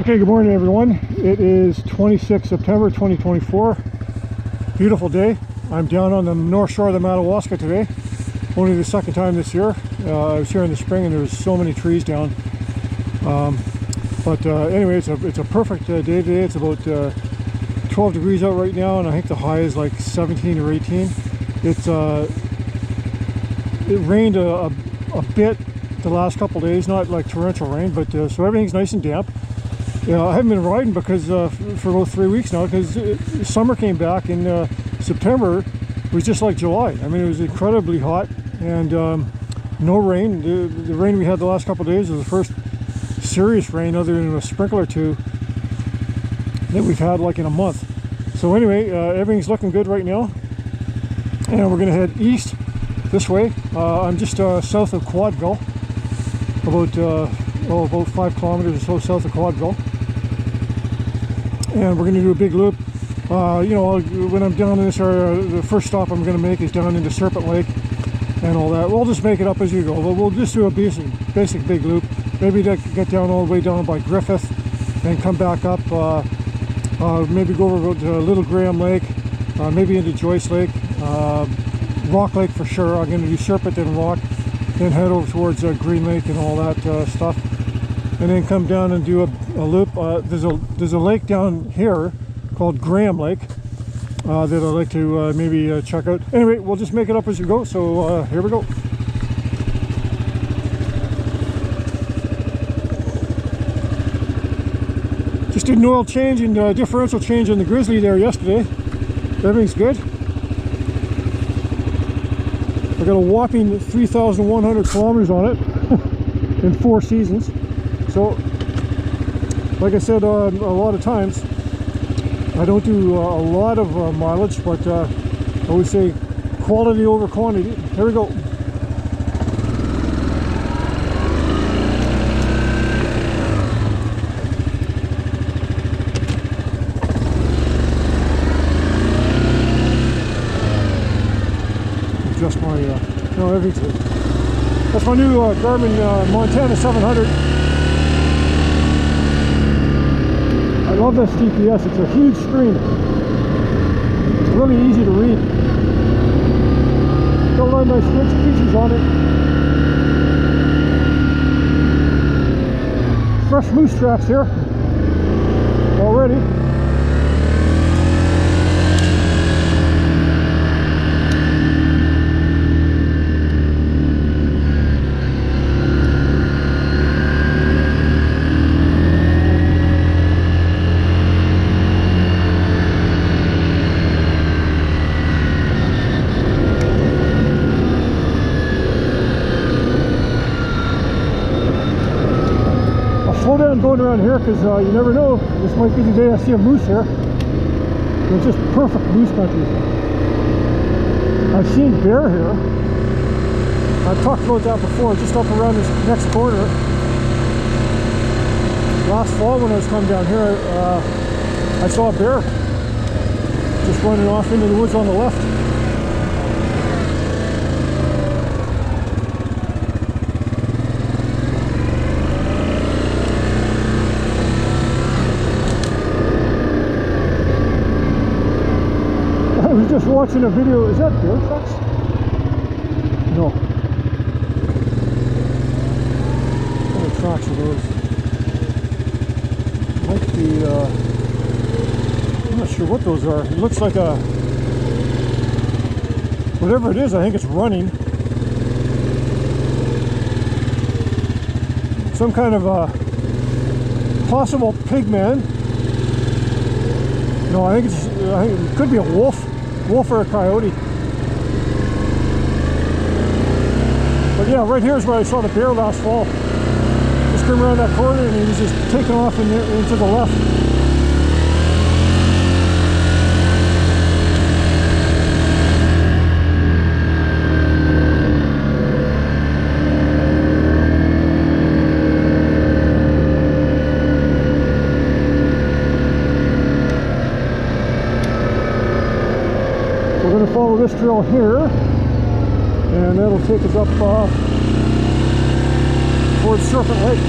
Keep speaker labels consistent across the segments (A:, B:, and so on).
A: Okay, good morning everyone. It is 26 September 2024. Beautiful day. I'm down on the north shore of the Madawaska today. Only the second time this year. I was here in the spring and there was so many trees down. Anyway, it's a perfect day today. It's about 12 degrees out right now, and I think the high is like 17 or 18. It rained a bit the last couple days, not like torrential rain, but so everything's nice and damp. Yeah, I haven't been riding because for about 3 weeks now, because summer came back in September. It was just like July. I mean, it was incredibly hot and no rain. The rain we had the last couple of days was the first serious rain, other than a sprinkle or two, that we've had like in a month. So anyway, everything's looking good right now, and we're gonna head east this way. I'm just south of Quadeville, about 5 kilometers or so south of Quadeville, and we're going to do a big loop. You know, when I'm down in this area, the first stop I'm going to make is down into Sept Lake and all that. We'll just make it up as you go. We'll just do a basic big loop. Maybe get down all the way down by Griffith and come back up. Maybe go over to Little Graham Lake, maybe into Joyce Lake, Rock Lake for sure. I'm going to do Sept, then Rock, then head over towards Green Lake and all that stuff, and then come down and do a loop. There's a lake down here called Graham Lake that I'd like to maybe check out. Anyway, we'll just make it up as you go. So here we go. Just did an oil change and differential change on the Grizzly there yesterday. Everything's good. I got a whopping 3,100 kilometers on it in 4 seasons. So, like I said, a lot of times I don't do a lot of mileage, but I always say quality over quantity. Here we go. Just my, no, everything. That's my new Garmin Montana 700. I love this GPS. It's a huge screen. It's really easy to read. Got a lot of nice features on it. Fresh moose tracks here already. Slow down going around here, because you never know, this might be the day I see a moose here. It's just perfect moose country. I've seen bear here. I've talked about that before, just up around this next corner. Last fall when I was coming down here, I saw a bear just running off into the woods on the left. I was just watching a video. Is that bear tracks? No. What kind of tracks are those? Might be, I'm not sure what those are. It looks like a, whatever it is, I think it's running. Some kind of a possible pig man. No, I think it could be a wolf or a coyote. But yeah, right here is where I saw the bear last fall. Just came around that corner and he was just taking off into the left. We're going to follow this trail here, and that'll take us up towards Serpent Lake.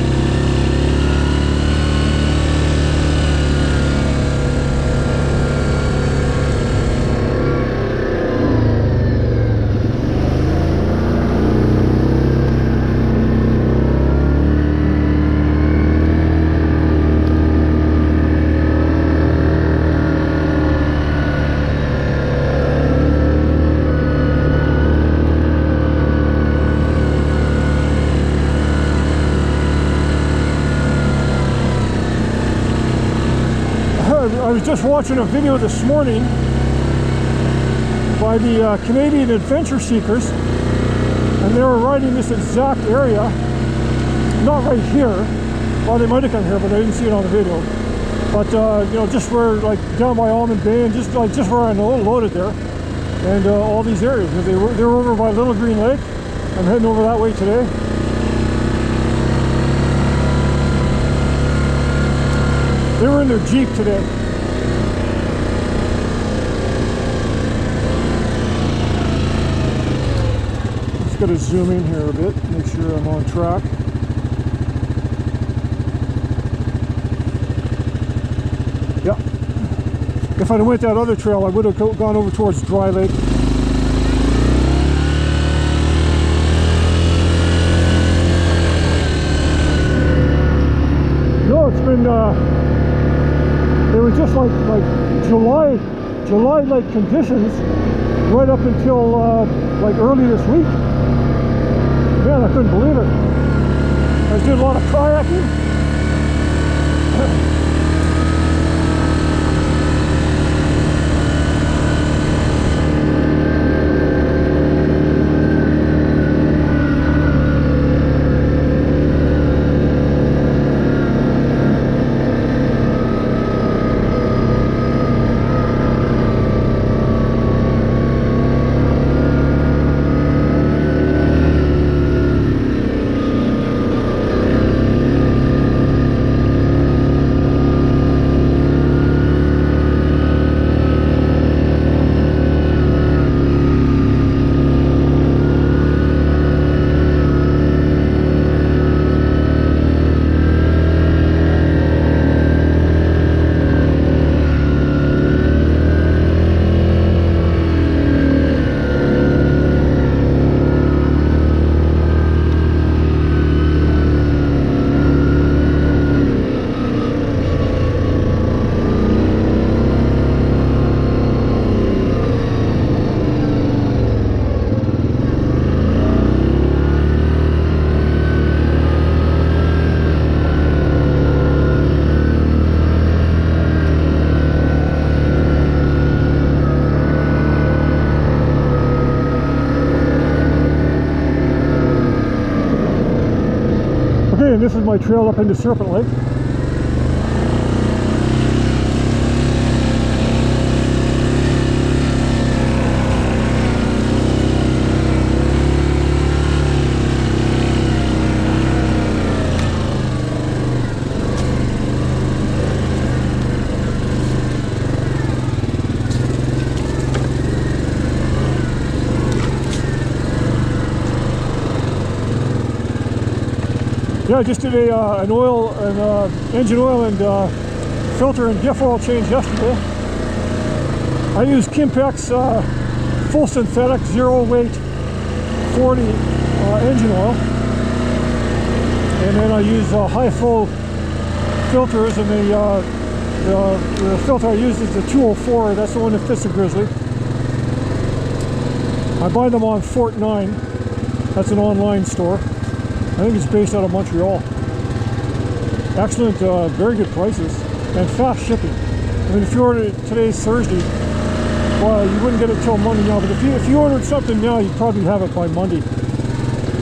A: just watching a video this morning by the Canadian Adventure Seekers, and they were riding this exact area, not right here. Well, they might have come here, but I didn't see it on the video. But you know, just where, like, down by Almond Bay, and just where I loaded there, and all these areas. They were over by Little Green Lake. I'm heading over that way today. They were in their Jeep today. Just got to zoom in here a bit, make sure I'm on track. Yeah. If I'd went that other trail, I would have gone over towards Dry Lake. No, it's been it was just like July-like conditions right up until like early this week. Man, I couldn't believe it. I did a lot of kayaking. And this is my trail up into Serpent Lake. Yeah, I just did an oil and engine oil and filter and diff oil change yesterday. I use Kimpex full synthetic 0 weight 40 engine oil, and then I use high flow filters, and the filter I use is the 204. That's the one that fits the Grizzly. I buy them on Fort 9. That's an online store. I think it's based out of Montreal. Excellent, very good prices, and fast shipping. I mean, if you ordered it, today's Thursday, well, you wouldn't get it till Monday now, but if you ordered something now, you'd probably have it by Monday.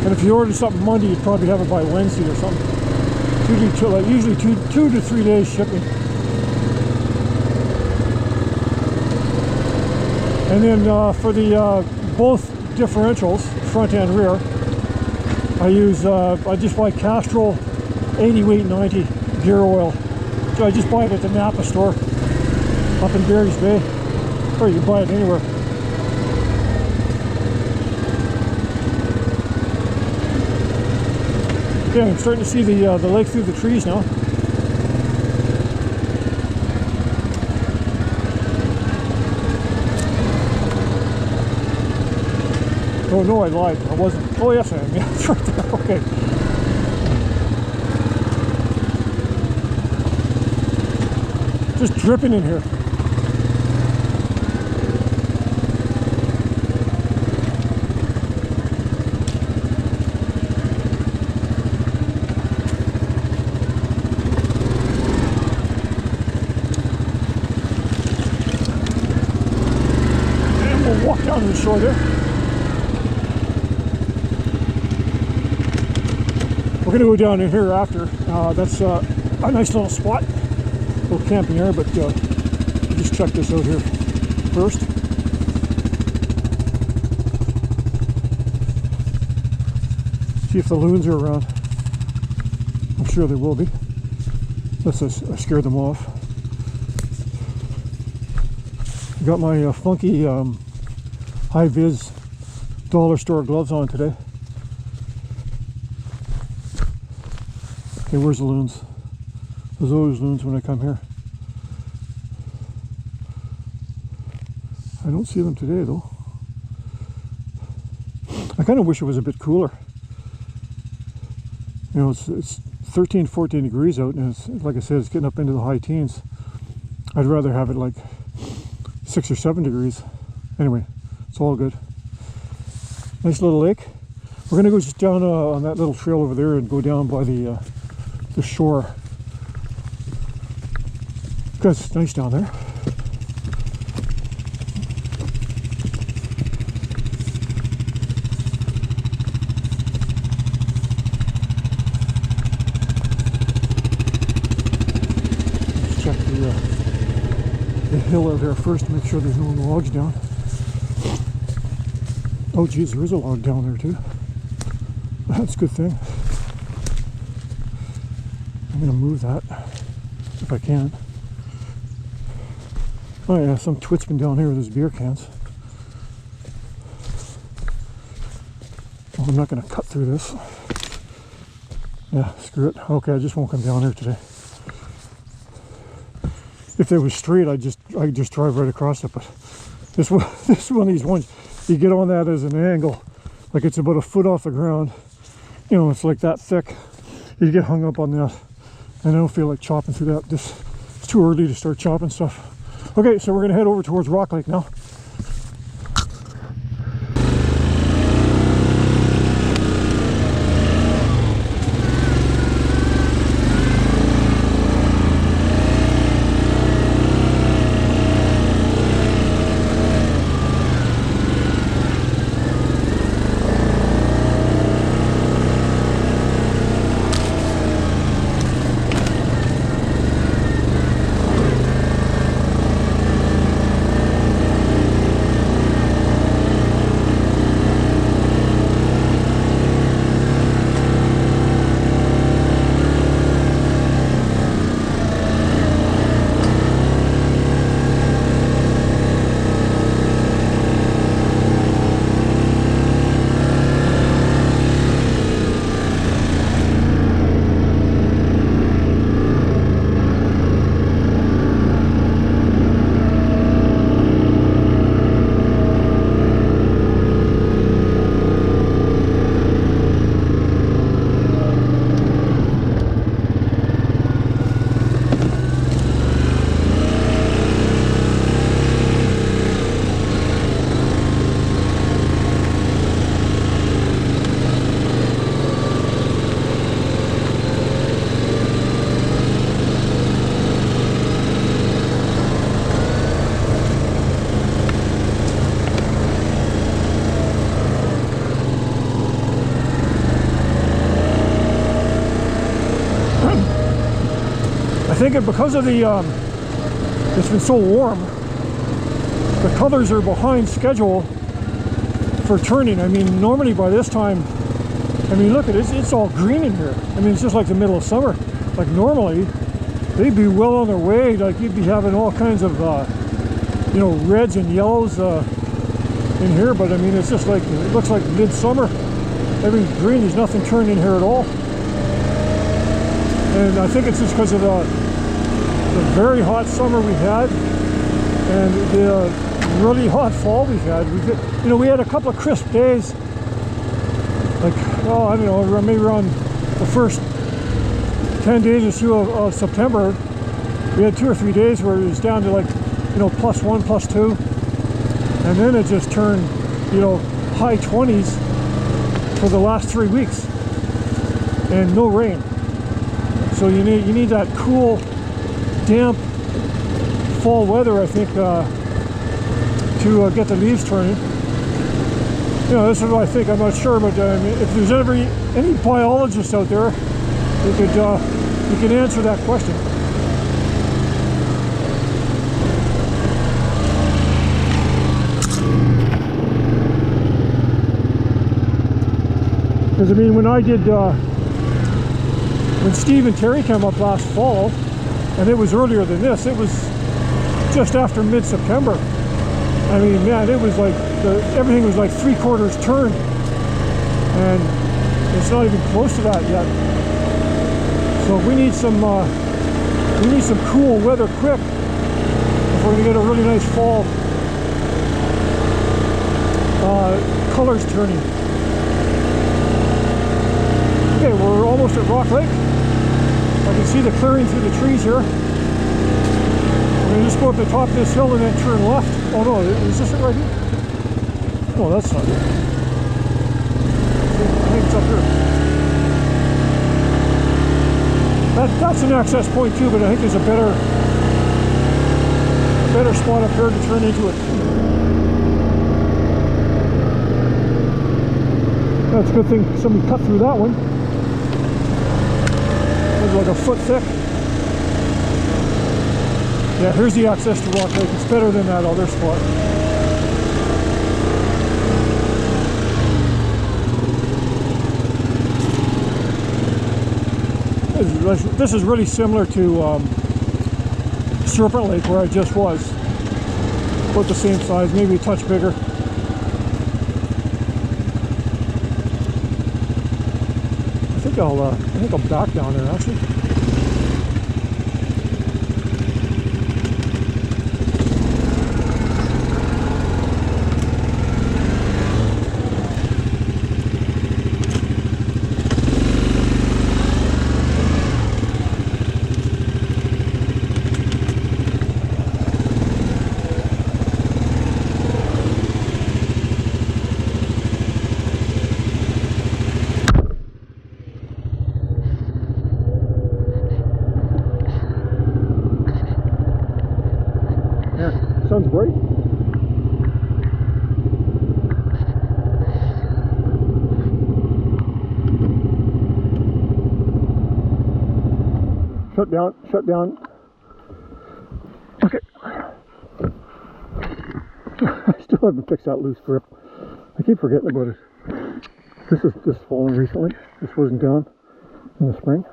A: And if you ordered something Monday, you'd probably have it by Wednesday or something. Usually two to 3 days shipping. And then for the both differentials, front and rear, I just buy Castrol 80 weight 90 gear oil. So I just buy it at the Napa store up in Barry's Bay, or you can buy it anywhere. Okay, I'm starting to see the lake through the trees now. Oh no, I lied. I wasn't. Oh yes, I am. Yeah, it's right there. Okay. Just dripping in here. the shore there. We're going to go down in here after. That's a nice little spot. A little camping area, but just check this out here first. See if the loons are around. I'm sure they will be. Unless I scared them off. Got my funky high-vis dollar store gloves on today. Okay, where's the loons? There's always loons when I come here. I don't see them today though. I kind of wish it was a bit cooler. You know, it's 13, 14 degrees out, and it's, like I said, it's getting up into the high teens. I'd rather have it like 6 or 7 degrees. Anyway, it's all good. Nice little lake. We're gonna go just down on that little trail over there and go down by the shore, because it's nice down there. Let's check the hill out there first to make sure there's no logs down. Oh geez, there is a log down there too. That's a good thing. I'm going to move that if I can. Oh yeah, some twit's been down here with his beer cans. Well, I'm not going to cut through this. Yeah, screw it. Okay, I just won't come down here today. If it was straight, I'd just drive right across it. But this one of these ones, you get on that as an angle, like it's about a foot off the ground. You know, it's like that thick. You get hung up on that. And I don't feel like chopping through that. It's too early to start chopping stuff. Okay, so we're going to head over towards Rock Lake now. I think because of the, it's been so warm, the colors are behind schedule for turning. I mean, normally by this time, I mean, look at it, it's all green in here. I mean, it's just like the middle of summer. Like normally, they'd be well on their way. Like you'd be having all kinds of, you know, reds and yellows in here. But I mean, it's just like, it looks like midsummer. Everything's green, there's nothing turned in here at all. And I think it's just because of the very hot summer we had and the really hot fall we've had. You know, we had a couple of crisp days, like, oh, I don't know, maybe around the first 10 days or so of September. We had 2 or 3 days where it was down to like, you know, +1, +2, and then it just turned, you know, high 20s for the last 3 weeks and no rain. So you need that cool, damp fall weather, I think, to get the leaves turning. You know, this is what I think. I'm not sure, but if there's ever any biologists out there, you could answer that question. Because I mean, when I did, when Steve and Terry came up last fall, and it was earlier than this, it was just after mid-September. I mean, man, it was like, everything was like 3/4 turn, and it's not even close to that yet. So we need some cool weather quick if we're gonna get a really nice fall colors turning. Okay, we're almost at Rock Lake. I can see the clearing through the trees here. We're gonna just go up the top of this hill and then turn left. Oh no, is this it right here? No, that's not it. I think it's up here. That's an access point too, but I think there's a better spot up here to turn into it. That's a good thing somebody cut through that one. It was like a foot thick. Yeah, here's the access to Rock Lake. It's better than that other spot. This is really similar to Serpent Lake, where I just was. About the same size, maybe a touch bigger. I think I'll back down there actually. Sun's bright. Shut down. Okay. I still haven't fixed that loose grip. I keep forgetting about it. This is just fallen recently. This wasn't down in the spring.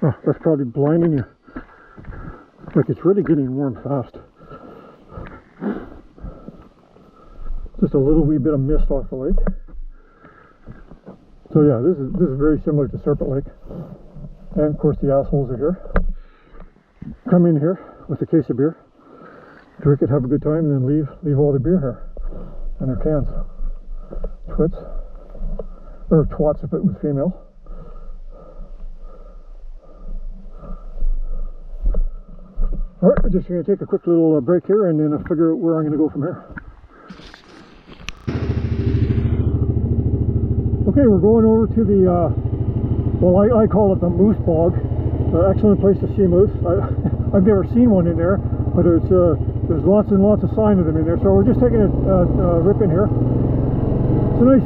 A: Oh, that's probably blinding you. Like, it's really getting warm fast. Just a little wee bit of mist off the lake. So yeah, this is very similar to Serpent Lake. And of course the assholes are here. Come in here with a case of beer, drink it, have a good time, and then leave all the beer here in their cans. Twits. Or twats if it was female. Alright, we're just going to take a quick little break here and then I'll figure out where I'm going to go from here. Okay, we're going over to the, well I call it the moose bog. Excellent place to see moose. I've never seen one in there, but there's lots and lots of sign of them in there. So we're just taking a rip in here. It's a nice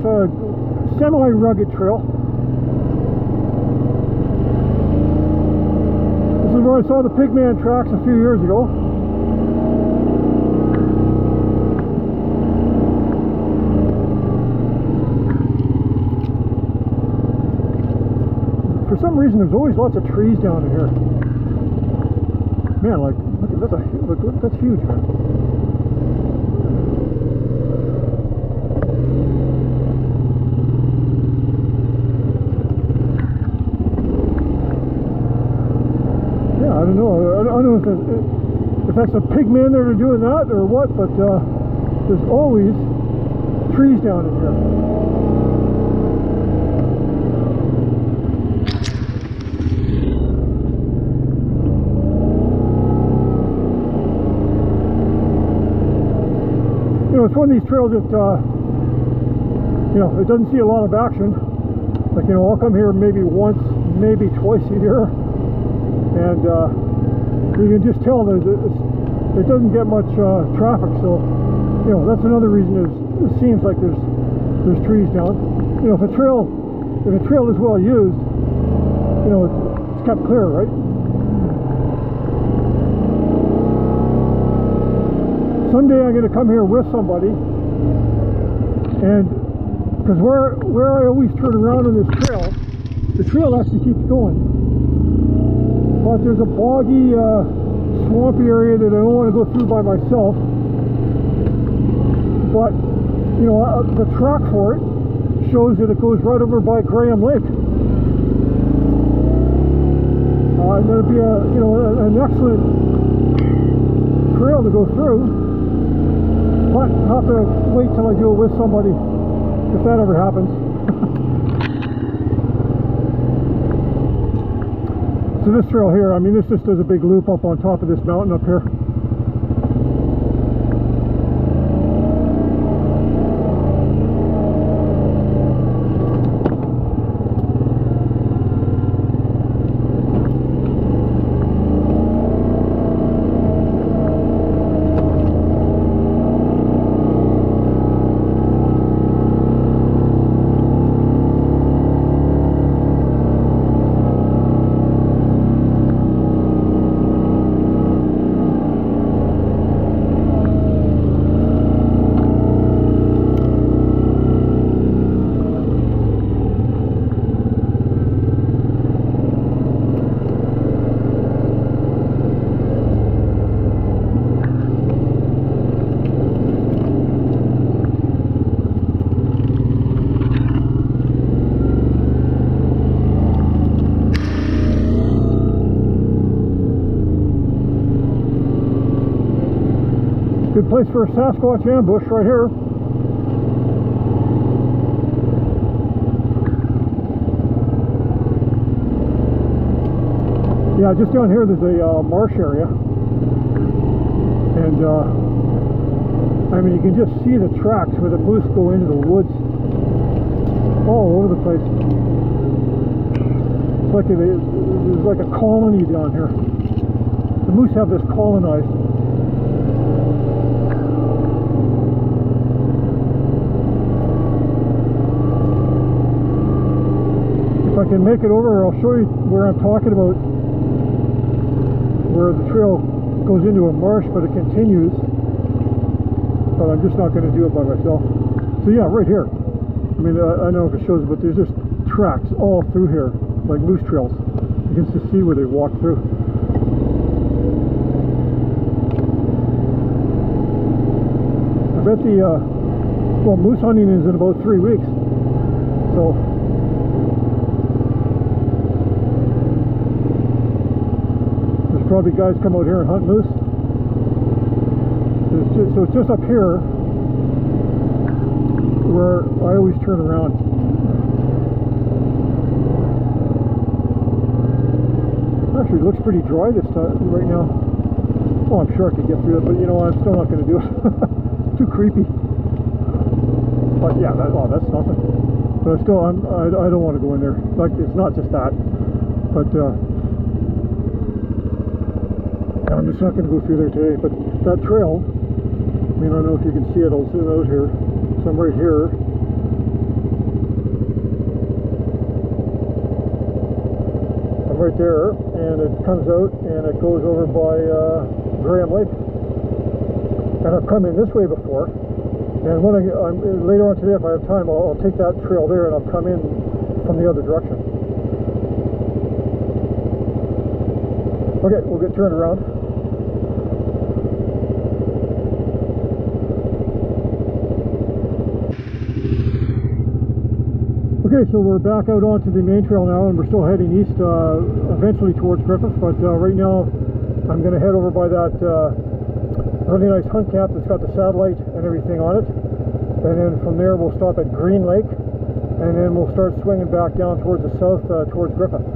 A: semi-rugged trail. This is where I saw the Pigman tracks a few years ago. For some reason, there's always lots of trees down in here. Man, like, look, that's huge, man. Yeah, I don't know. I don't know if that's a pigmen that are doing that or what, but there's always trees down in here. It's one of these trails that, it doesn't see a lot of action. Like, I'll come here maybe once, maybe twice a year, and you can just tell that it doesn't get much traffic, so you know, that's another reason it seems like there's trees down. You know, if a trail is well used, you know, it's kept clear, right? Someday I'm going to come here with somebody, and because where I always turn around on this trail, the trail actually keeps going. But there's a boggy, swampy area that I don't want to go through by myself. But, you know, the track for it shows that it goes right over by Graham Lake. And there'd be an excellent trail to go through. But I'll have to wait till I do it with somebody, if that ever happens. So this trail here, I mean, this just does a big loop up on top of this mountain up here. Good place for a Sasquatch ambush right here. Yeah, just down here there's a marsh area, and I mean, you can just see the tracks where the moose go into the woods all over the place. It's like there's like a colony down here. The moose have this colonized. If I can make it over, I'll show you where I'm talking about, where the trail goes into a marsh, but it continues. But I'm just not going to do it by myself. So yeah, right here. I mean, I don't know if it shows, but there's just tracks all through here, like moose trails. You can just see where they walk through. I bet well, moose hunting is in about 3 weeks. So probably guys come out here and hunt moose. So it's just up here where I always turn around. Actually, it looks pretty dry this time right now. Oh, I'm sure I could get through it, but you know, I'm still not going to do it. Too creepy. But yeah, that's nothing. But still, I don't want to go in there. Like, it's not just that, but I'm just not going to go through there today. But that trail, I mean, I don't know if you can see it. I'll zoom out here. So I'm right here. I'm right there, and it comes out and it goes over by Graham Lake. And I've come in this way before. And when later on today, if I have time, I'll take that trail there and I'll come in from the other direction. Okay, we'll get turned around. Okay, so we're back out onto the main trail now, and we're still heading east, eventually towards Griffith, but right now I'm going to head over by that really nice hunt camp that's got the satellite and everything on it, and then from there we'll stop at Green Lake, and then we'll start swinging back down towards the south, towards Griffith.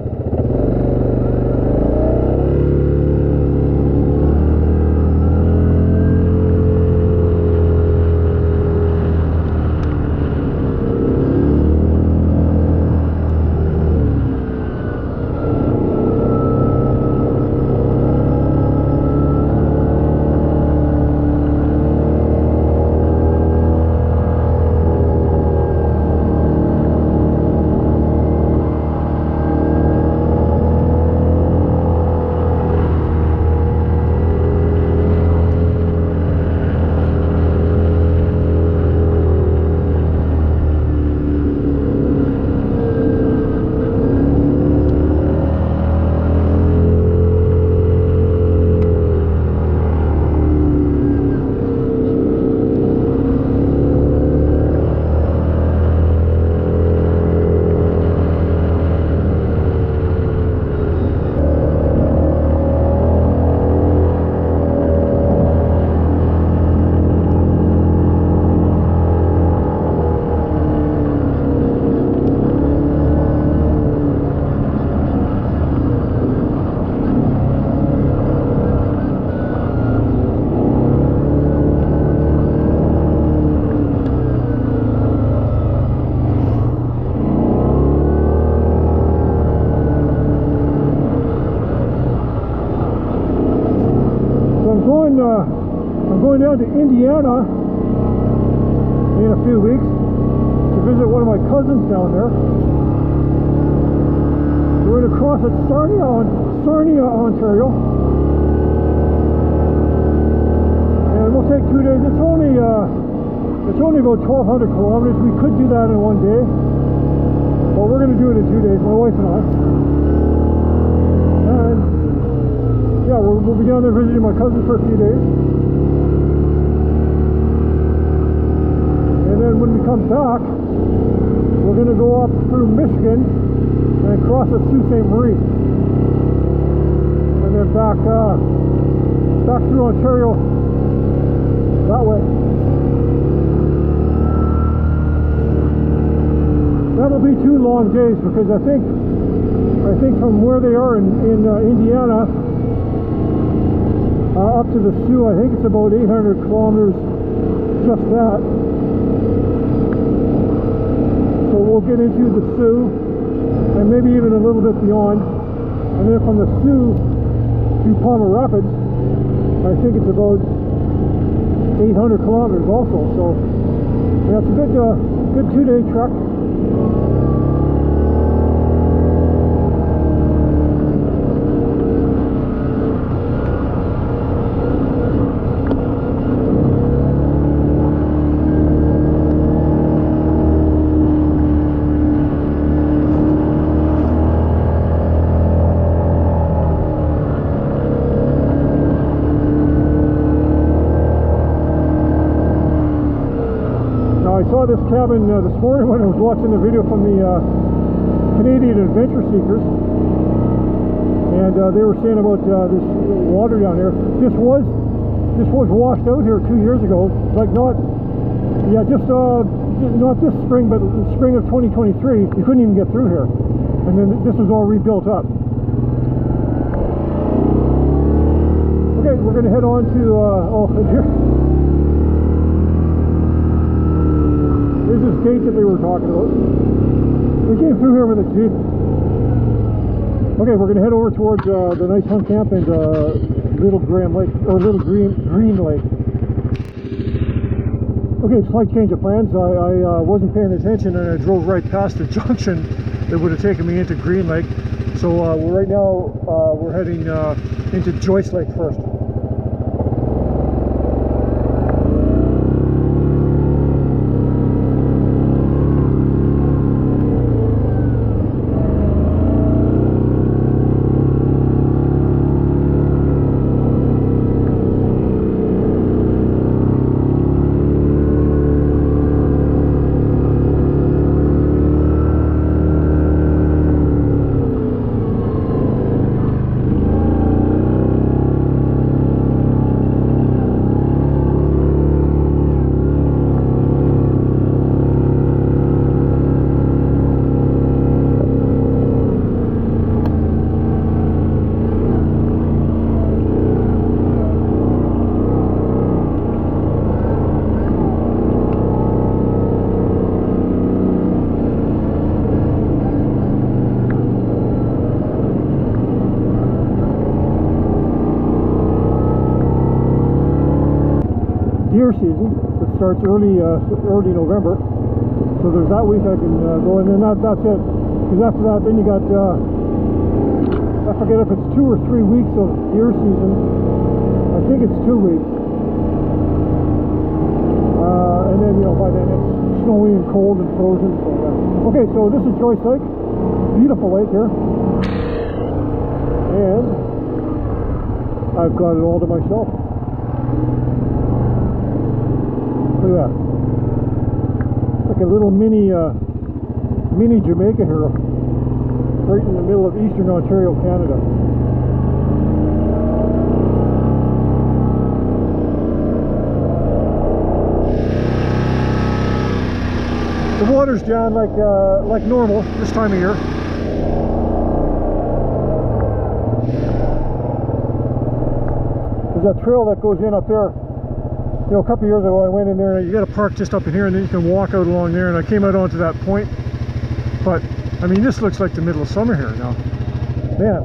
A: Indiana in a few weeks to visit one of my cousins down there. We're going to cross at Sarnia, Ontario. And we'll take 2 days. It's only about 1,200 kilometers. We could do that in one day, but we're going to do it in 2 days, my wife and I. And yeah, we'll be down there visiting my cousin for a few days. And then when we come back, we're going to go up through Michigan and cross at Sault Ste. Marie. And then back through Ontario that way. That'll be 2 long days because I think from where they are in Indiana up to the Sioux, I think it's about 800 kilometers, just that. So we'll get into the Sioux and maybe even a little bit beyond, and then from the Sioux to Palmer Rapids, I think it's about 800 kilometers also. So yeah, it's a good 2-day trek. I saw this cabin this morning when I was watching the video from the Canadian Adventure Seekers, and they were saying about this water down here. This was washed out here 2 years ago, like not this spring, but the spring of 2023. You couldn't even get through here, and then this was all rebuilt up. Okay, we're going to head on to here. There's this gate that they were talking about. We came through here with a Jeep. Okay, we're going to head over towards the nice hunt camp and Little Green Lake. Okay, slight change of plans. I wasn't paying attention and I drove right past the junction that would have taken me into Green Lake. So right now we're heading into Joyce Lake first. Deer season that starts early November, so there's that week I can go, and then that's it, because after that then you got I forget if it's 2 or 3 weeks of deer season. I think it's 2 weeks, and then by then it's snowy and cold and frozen. So yeah. Okay, so this is Joyce Lake, beautiful lake here, and I've got it all to myself. Look at that. Like a little mini Jamaica here, right in the middle of eastern Ontario, Canada. The water's down like normal this time of year. There's that trail that goes in up there. A couple of years ago I went in there, and you got to park just up in here and then you can walk out along there, and I came out onto that point. But I mean, this looks like the middle of summer here now, man.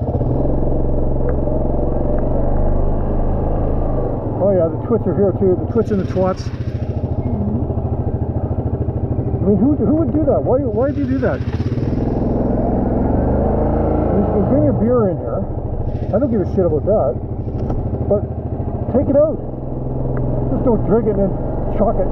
A: Oh yeah, the twits are here too. The twits and the twats. I mean, who would do that? Why do you do that? You can bring your beer in here. I don't give a shit about that. But take it out. Just don't drink it and then chuck it.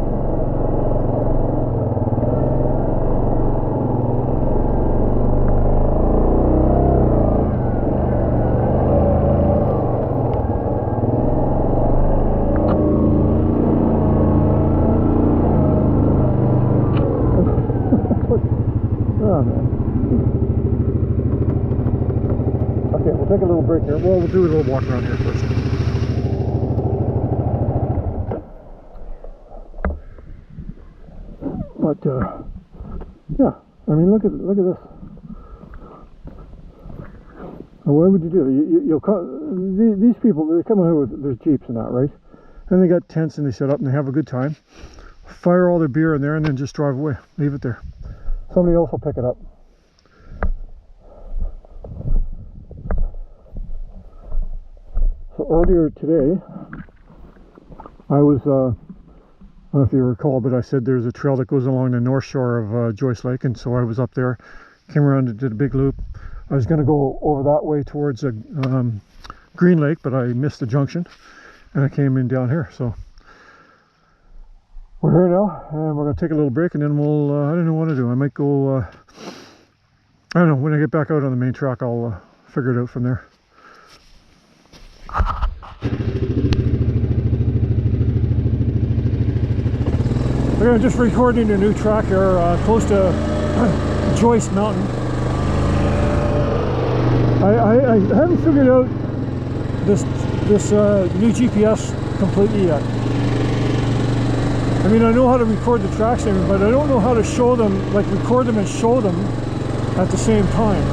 A: Oh, man. Okay, we'll take a little break here. Well, we'll do a little walk around here first. But yeah, I mean, look at this. Why would you do that? These people, they come out here with their jeeps and that, right? And they got tents and they set up and they have a good time. Fire all their beer in there and then just drive away. Leave it there. Somebody else will pick it up. So earlier today, I was, I don't know if you recall, but I said there's a trail that goes along the north shore of Joyce Lake, and so I was up there, came around and did a big loop. I was going to go over that way towards Green Lake, but I missed the junction, and I came in down here. So we're here now, and we're going to take a little break, and then we'll, I don't know what to do. I might go, I don't know, when I get back out on the main track, I'll figure it out from there. We're just recording a new track here close to Joyce Mountain. I haven't figured out this new GPS completely yet. I mean, I know how to record the tracks, but I don't know how to show them, like record them and show them at the same time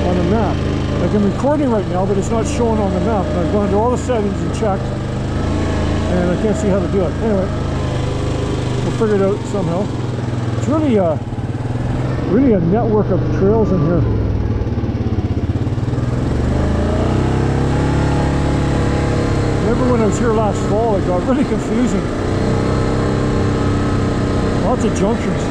A: on the map. Like I'm recording right now, but it's not showing on the map. And I've gone to all the settings and checked, and I can't see how to do it. Anyway, we'll figure it out somehow. It's really a network of trails in here. Remember when I was here last fall, it got really confusing. Lots of junctions.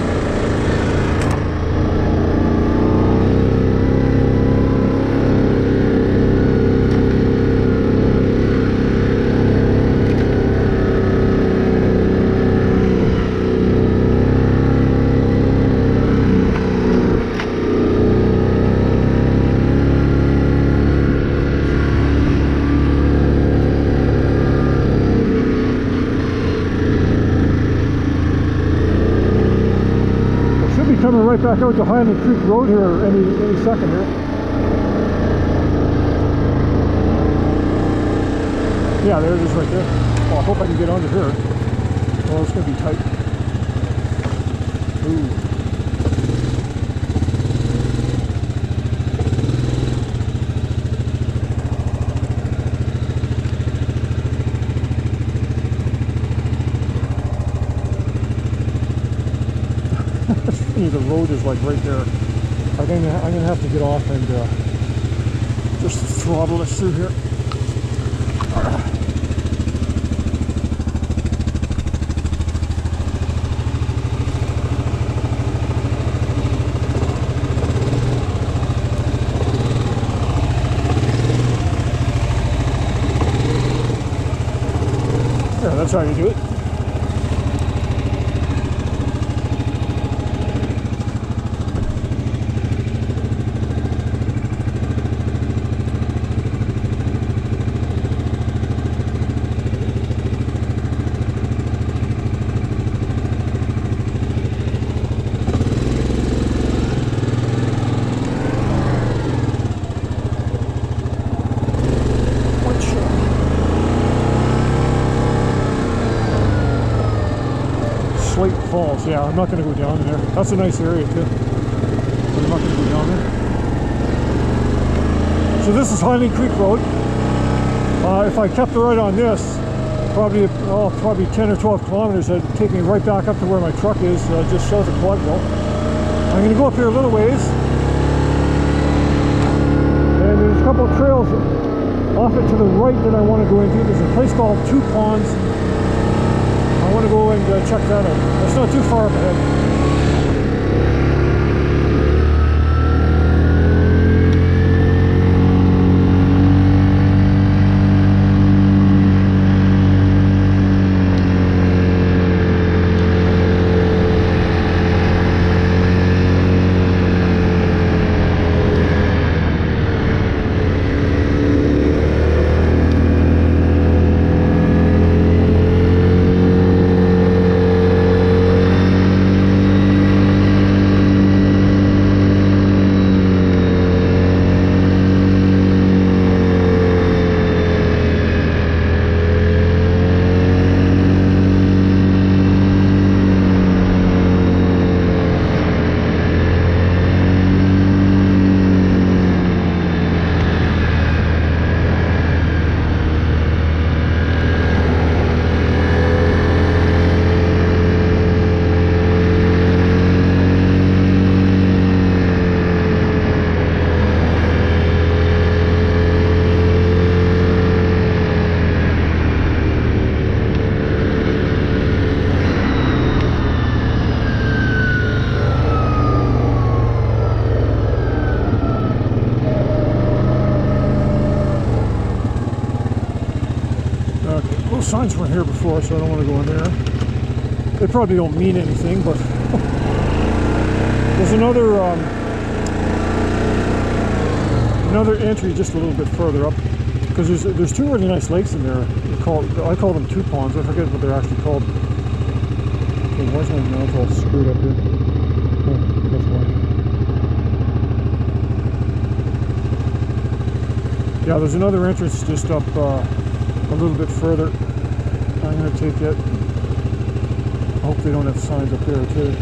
A: Coming right back out to Highland Creek Road here any second here. Yeah, there it is right there. Oh, I hope I can get onto here. Oh, it's going to be tight. Ooh. The road is like right there. I'm gonna have to get off and just throttle us through here. Yeah, that's how you do it. Falls. Yeah, I'm not going to go down there. That's a nice area too, but I'm not going to go down there. So this is Highland Creek Road. If I kept right on this, probably 10 or 12 kilometers, it'd take me right back up to where my truck is, just south of Quadeville. I'm going to go up here a little ways, and there's a couple of trails off it to the right that I want to go into. There's a place called Two Ponds. I want to go and check that out. It's not too far up ahead. Signs weren't here before, so I don't want to go in there. They probably don't mean anything, but there's another entry just a little bit further up, because there's two really nice lakes in there. I call them Two Ponds. I forget what they're actually called. Okay, where's my mouth all screwed up here? Oh, that's why. Yeah, there's another entrance just up a little bit further. I'm going to take it. I hope they don't have signs up there too.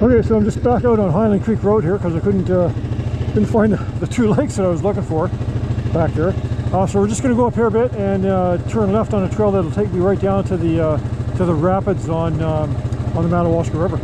A: Okay, so I'm just back out on Highland Creek Road here because I couldn't find the two lakes that I was looking for back there. So we're just going to go up here a bit and turn left on a trail that'll take me right down to the rapids on the Madawaska River.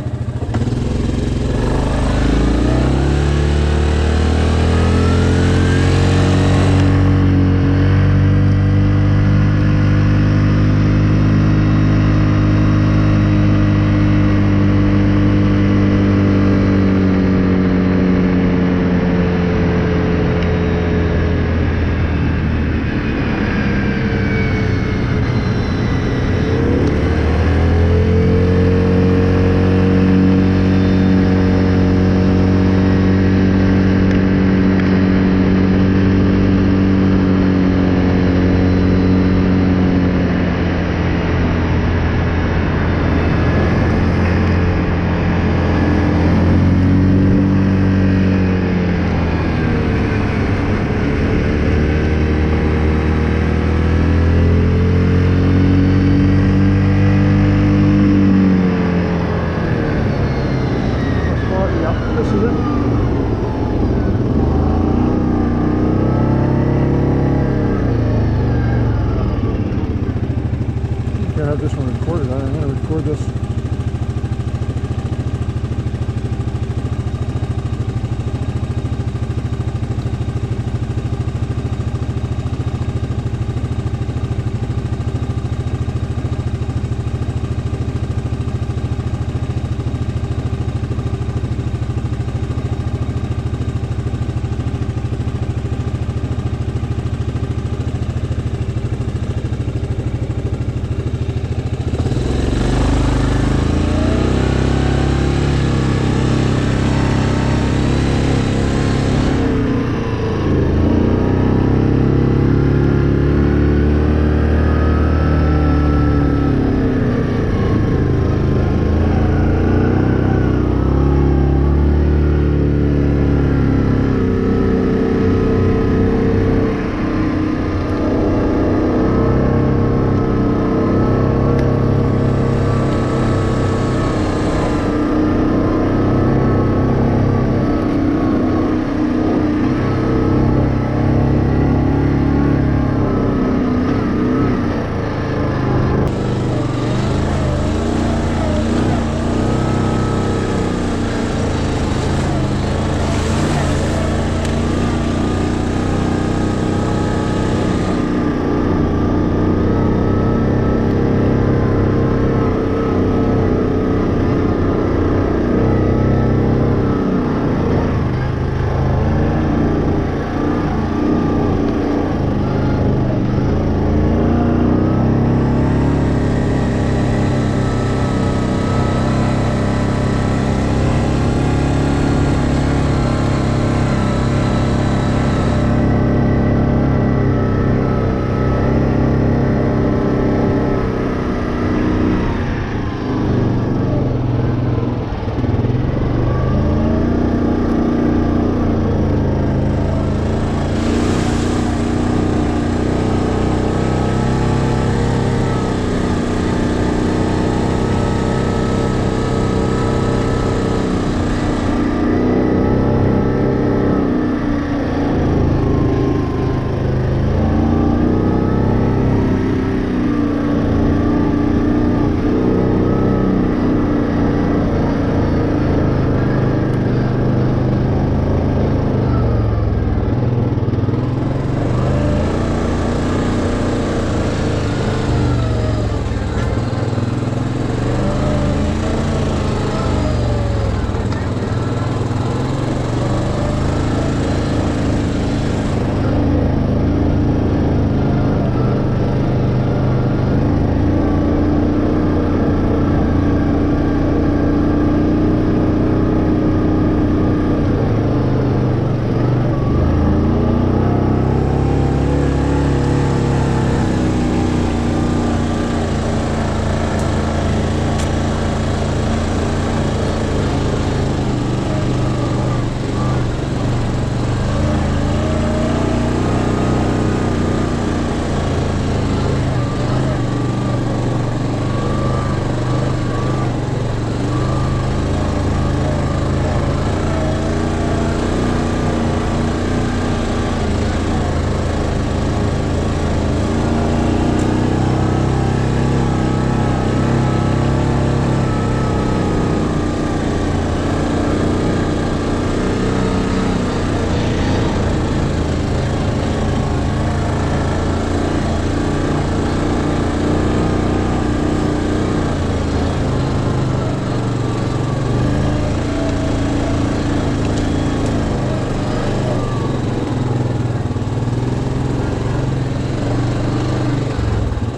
A: I have this one recorded. I'm going to record this.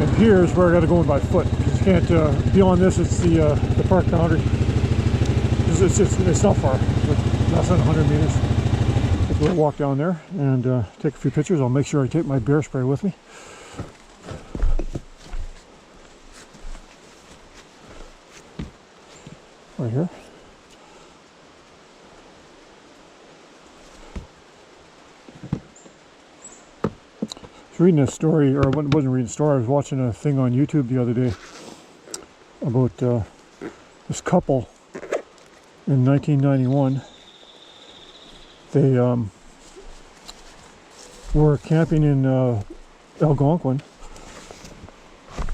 A: And here's where I got to go in by foot. You can't, beyond this, it's the park boundary. It's not far, but less than 100 meters. We'll walk down there and take a few pictures. I'll make sure I take my bear spray with me. Right here. I was reading a story, or I wasn't reading a story, I was watching a thing on YouTube the other day about this couple in 1991. They were camping in Algonquin,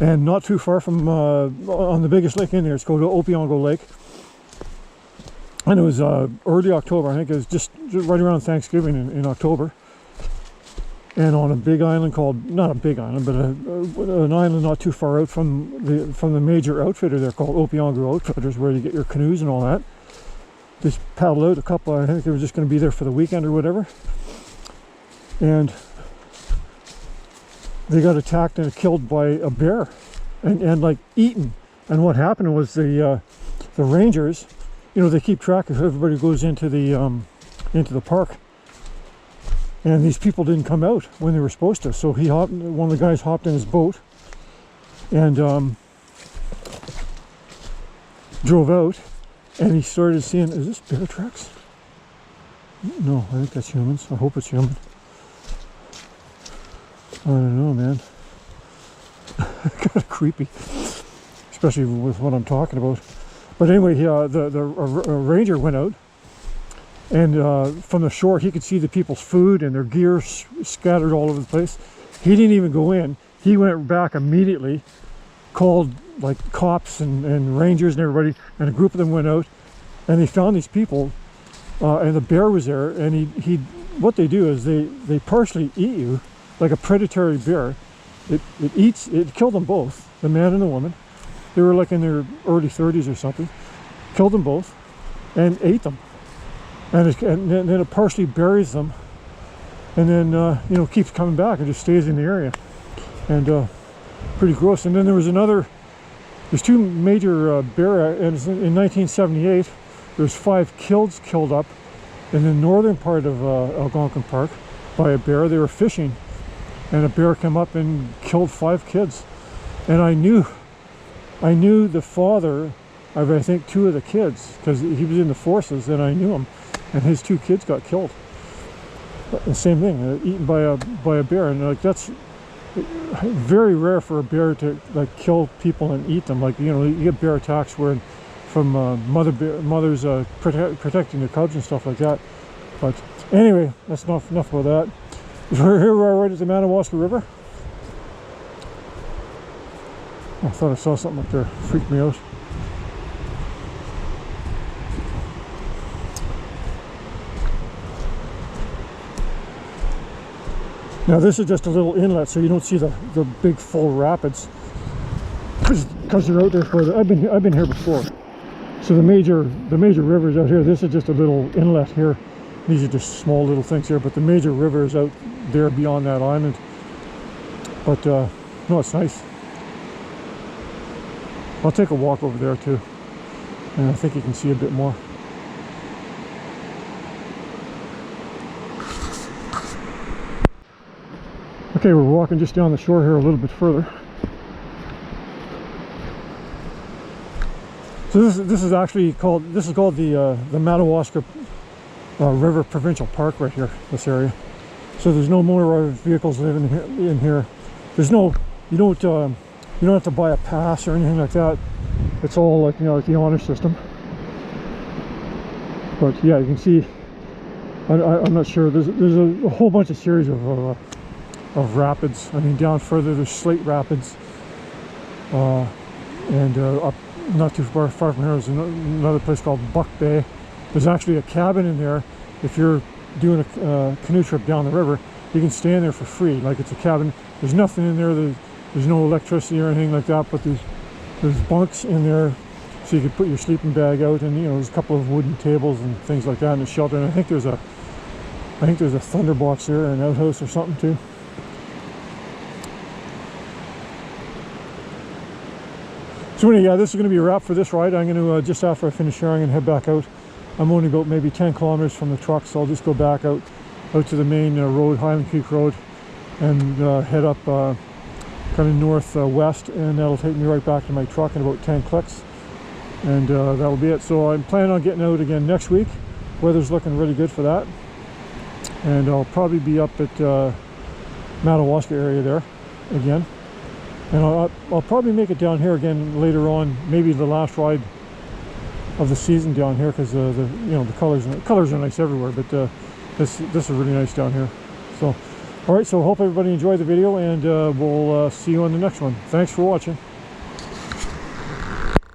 A: and not too far from on the biggest lake in there. It's called Opiongo Lake, and it was early October. I think it was just right around Thanksgiving in October. And on a big island called, not a big island, but an island not too far out from the major outfitter there called Opiongo Outfitters, where you get your canoes and all that. Just paddled out a couple, I think they were just going to be there for the weekend or whatever. And they got attacked and killed by a bear and like eaten. And what happened was the rangers, you know, they keep track of everybody who goes into the park. And these people didn't come out when they were supposed to. So one of the guys hopped in his boat and drove out, and he started seeing, is this bear tracks? No, I think that's humans. I hope it's human. I don't know, man. Kind of creepy, especially with what I'm talking about. But anyway, the ranger went out. And from the shore, he could see the people's food and their gear scattered all over the place. He didn't even go in. He went back immediately, called like cops and rangers and everybody, and a group of them went out, and they found these people, and the bear was there. And he what they do is they partially eat you, like a predatory bear. It killed them both, the man and the woman. They were like in their early 30s or something. Killed them both, and ate them. And then it partially buries them, and then you know, keeps coming back and just stays in the area, and pretty gross. And then there's two major bear, and in 1978 there's 5 kids killed up in the northern part of Algonquin Park by a bear. They were fishing, and a bear came up and killed 5 kids. And I knew the father of, I think, 2 of the kids, because he was in the forces, and I knew him. And his 2 kids got killed. The same thing, eaten by a bear, and like that's very rare for a bear to like kill people and eat them. Like, you know, you get bear attacks where from mothers protecting their cubs and stuff like that. But anyway, that's enough about that. Here we are, right at the Madawaska River. I thought I saw something up there, freaked me out. Now this is just a little inlet, so you don't see the big full rapids, because they're out there further. I've been here before. So the major rivers out here. This is just a little inlet here. These are just small little things here, but the major river is out there beyond that island. But no, it's nice. I'll take a walk over there too, and I think you can see a bit more. Okay, we're walking just down the shore here a little bit further. So this is actually called the Madawaska River Provincial Park right here, this area. So there's no motorized vehicles living in here. There's no, you don't have to buy a pass or anything like that. It's all like, you know, like the honor system. But yeah, you can see. I'm not sure. There's a whole bunch of series of rapids. I mean, down further there's Slate Rapids, and up not too far from here is another place called Buck Bay. There's actually a cabin in there. If you're doing a canoe trip down the river, you can stay in there for free. Like, it's a cabin. There's nothing in there. There's no electricity or anything like that, but there's bunks in there, so you can put your sleeping bag out, and you know, there's a couple of wooden tables and things like that in the shelter. And I think there's a thunderbox there, an outhouse or something too. So anyway, yeah, this is going to be a wrap for this ride. I'm going to, just after I finish here, I'm going to head back out. I'm only about maybe 10 kilometers from the truck, so I'll just go back out to the main road, Highland Creek Road, and head up kind of northwest, and that'll take me right back to my truck in about 10 clicks. And that'll be it. So I'm planning on getting out again next week. Weather's looking really good for that. And I'll probably be up at Madawaska area there again. And I'll probably make it down here again later on, maybe the last ride of the season down here, because the colors are nice everywhere, but this is really nice down here. So all right, so hope everybody enjoyed the video, and we'll see you on the next one. Thanks for watching.